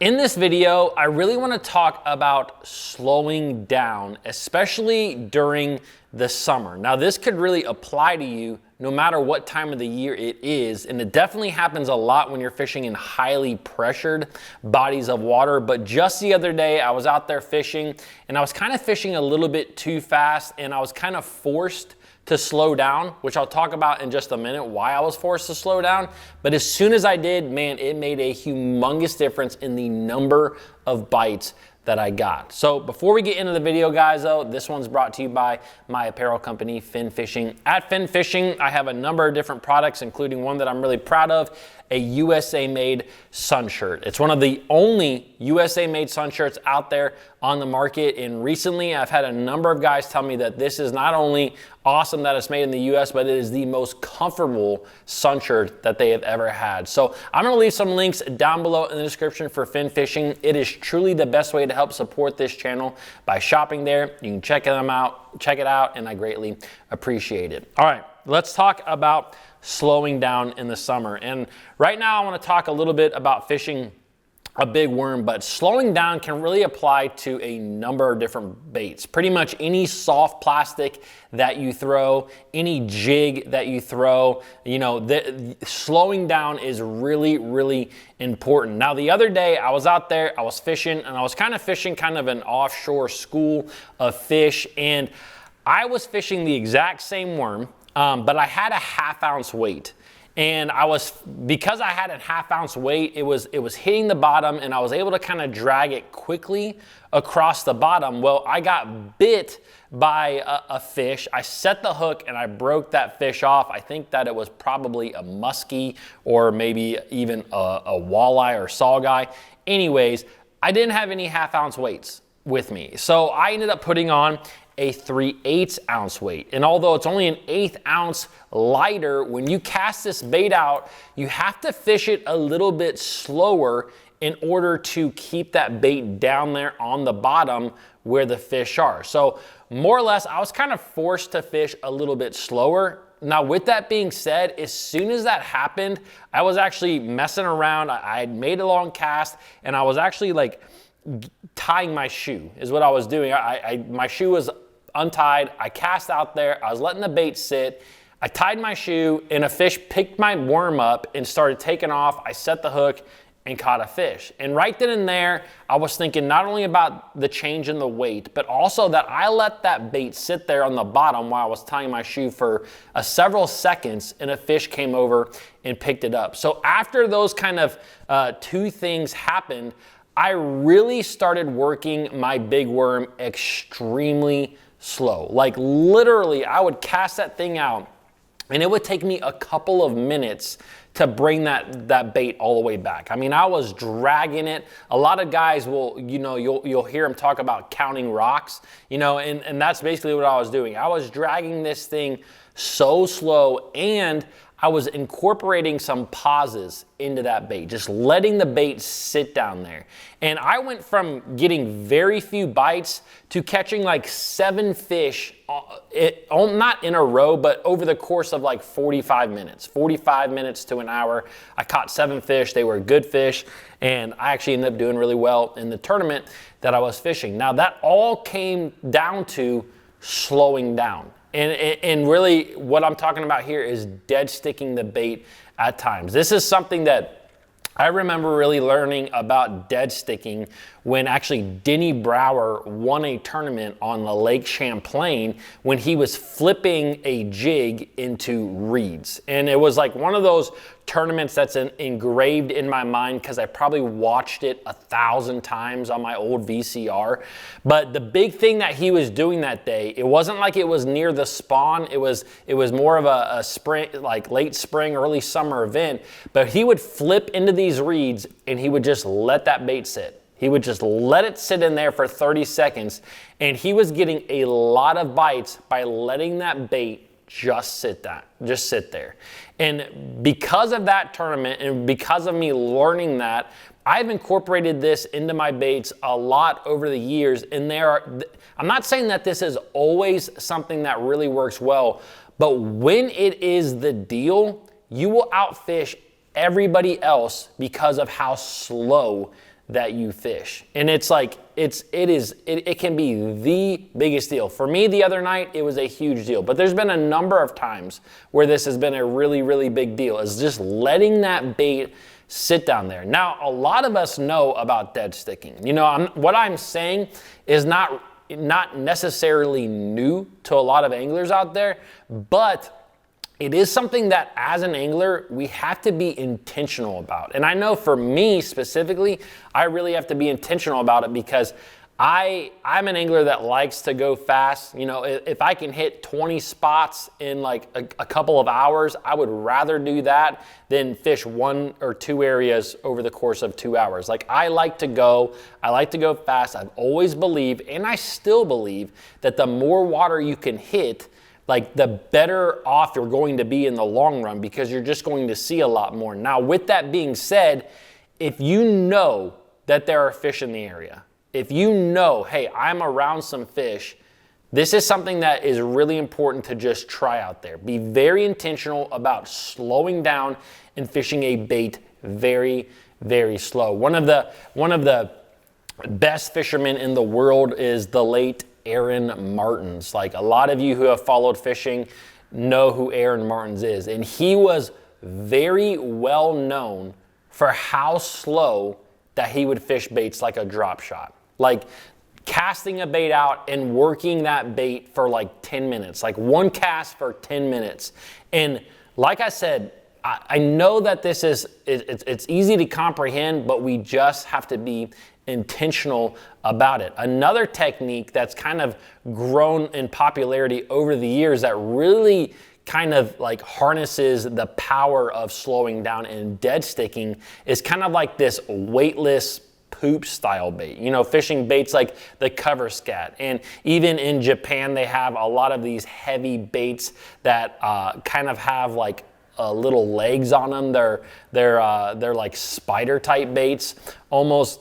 In this video, I really want to talk about slowing down, especially during the summer. Now, this could really apply to you no matter what time of the year it is, and it definitely happens a lot when you're fishing in highly pressured bodies of water. But just the other day, I was out there fishing, and I was kind of fishing a little bit too fast, and I was kind of forced to slow down, which I'll talk about in just a minute, why I was forced to slow down. But as soon as I did, man, it made a humongous difference in the number of bites that I got. So before we get into the video, guys, though, this one's brought to you by my apparel company, Fin Fishing. At Fin Fishing, I have a number of different products, including one that I'm really proud of, a USA-made sun shirt. It's one of the only USA-made sun shirts out there on the market. And recently, I've had a number of guys tell me that this is not only awesome that it's made in the US, but it is the most comfortable sun shirt that they have ever had. So I'm gonna leave some links down below in the description for Fin Fishing. It is truly the best way to help support this channel by shopping there. You can check it out, and I greatly appreciate it. All right, let's talk about slowing down in the summer. And right now I want to talk a little bit about fishing a big worm, but slowing down can really apply to a number of different baits. Pretty much any soft plastic that you throw, any jig that you throw, you know, slowing down is really, really important. Now, the other day I was out there, I was fishing, and I was kind of fishing kind of an offshore school of fish, and I was fishing the exact same worm, but I had a 1/2 ounce weight. And because I had a 1/2 ounce weight, it was hitting the bottom, and I was able to kind of drag it quickly across the bottom. Well, I got bit by a fish. I set the hook and I broke that fish off. I think that it was probably a muskie or maybe even a walleye or saugeye. Anyways, I didn't have any 1/2 ounce weights with me. So I ended up putting on a 3/8 ounce weight. And although it's only an 1/8 ounce lighter, when you cast this bait out, you have to fish it a little bit slower in order to keep that bait down there on the bottom where the fish are. So more or less, I was kind of forced to fish a little bit slower. Now, with that being said, as soon as that happened, I was actually messing around. I had made a long cast, and I was actually like tying my shoe is what I was doing. My shoe was untied. I cast out there. I was letting the bait sit. I tied my shoe, and a fish picked my worm up and started taking off. I set the hook and caught a fish. And right then and there, I was thinking not only about the change in the weight, but also that I let that bait sit there on the bottom while I was tying my shoe for several seconds, and a fish came over and picked it up. So after those kind of two things happened, I really started working my big worm extremely slow. Like literally, I would cast that thing out, and it would take me a couple of minutes to bring that bait all the way back. I mean, I was dragging it. A lot of guys will, you know, you'll hear them talk about counting rocks, you know, and that's basically what I was doing. I was dragging this thing so slow, and I was incorporating some pauses into that bait, just letting the bait sit down there. And I went from getting very few bites to catching like 7 fish, not in a row, but over the course of like 45 minutes to an hour. I caught 7 fish. They were good fish, and I actually ended up doing really well in the tournament that I was fishing. Now, that all came down to slowing down. And really what I'm talking about here is dead sticking the bait at times. This is something that I remember really learning about dead sticking when actually Denny Brower won a tournament on the Lake Champlain when he was flipping a jig into reeds. And it was like one of those tournaments that's engraved in my mind because I probably watched it 1,000 times on my old VCR. But the big thing that he was doing that day, it wasn't like it was near the spawn. It was more of a spring, like late spring, early summer event. But he would flip into these reeds, and he would just let that bait sit. He would just let it sit in there for 30 seconds, and he was getting a lot of bites by letting that bait just sit there. And because of that tournament, and because of me learning that, I've incorporated this into my baits a lot over the years. And I'm not saying that this is always something that really works well, but when it is the deal, you will outfish everybody else because of how slow that you fish. And it's like, it can be the biggest deal. For me the other night, it was a huge deal, but there's been a number of times where this has been a really, really big deal, is just letting that bait sit down there. Now, a lot of us know about dead sticking. You know, what I'm saying is not necessarily new to a lot of anglers out there, but it is something that as an angler, we have to be intentional about. And I know for me specifically, I really have to be intentional about it because I'm an angler that likes to go fast. You know, if I can hit 20 spots in like a couple of hours, I would rather do that than fish 1 or 2 areas over the course of 2 hours. Like I like to go fast. I've always believed, and I still believe, that the more water you can hit, like the better off you're going to be in the long run, because you're just going to see a lot more. Now, with that being said, if you know that there are fish in the area, if you know, hey, I'm around some fish, this is something that is really important to just try out there. Be very intentional about slowing down and fishing a bait very, very slow. One of the best fishermen in the world is the late Aaron Martens. Like a lot of you who have followed fishing know who Aaron Martens is. And he was very well known for how slow that he would fish baits like a drop shot. Like casting a bait out and working that bait for like 10 minutes, like one cast for 10 minutes. And like I said, I know that this is, it's easy to comprehend, but we just have to be intentional about it. Another technique that's kind of grown in popularity over the years that really kind of like harnesses the power of slowing down and dead sticking is kind of like this weightless poop style bait. You know, fishing baits like the cover scat. And even in Japan, they have a lot of these heavy baits that kind of have like little legs on them. They're like spider type baits almost.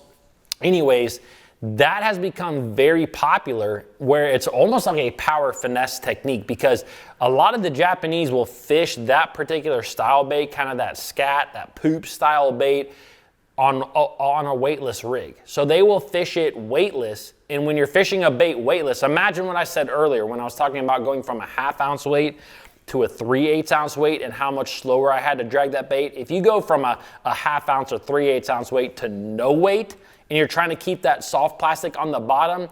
Anyways, that has become very popular, where it's almost like a power finesse technique, because a lot of the Japanese will fish that particular style bait, kind of that scat, that poop style bait, on a weightless rig. So they will fish it weightless. And when you're fishing a bait weightless, imagine what I said earlier when I was talking about going from a 1/2 ounce weight to a 3/8 ounce weight and how much slower I had to drag that bait. If you go from a 1/2 ounce or 3/8 ounce weight to no weight, and you're trying to keep that soft plastic on the bottom,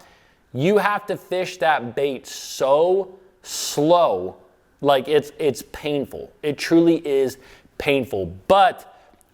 you have to fish that bait so slow, like it's painful. It truly is painful. But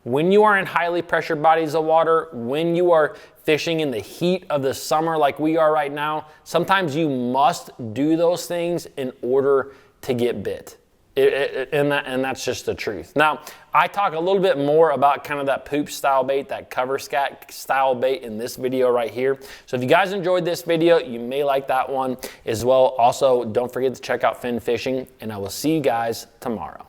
when you are in highly pressured bodies of water, when you are fishing in the heat of the summer like we are right now, sometimes you must do those things in order to get bit. And that's just the truth. Now, I talk a little bit more about kind of that poop style bait, that cover scat style bait in this video right here. So if you guys enjoyed this video, you may like that one as well. Also, don't forget to check out Fin Fishing, and I will see you guys tomorrow.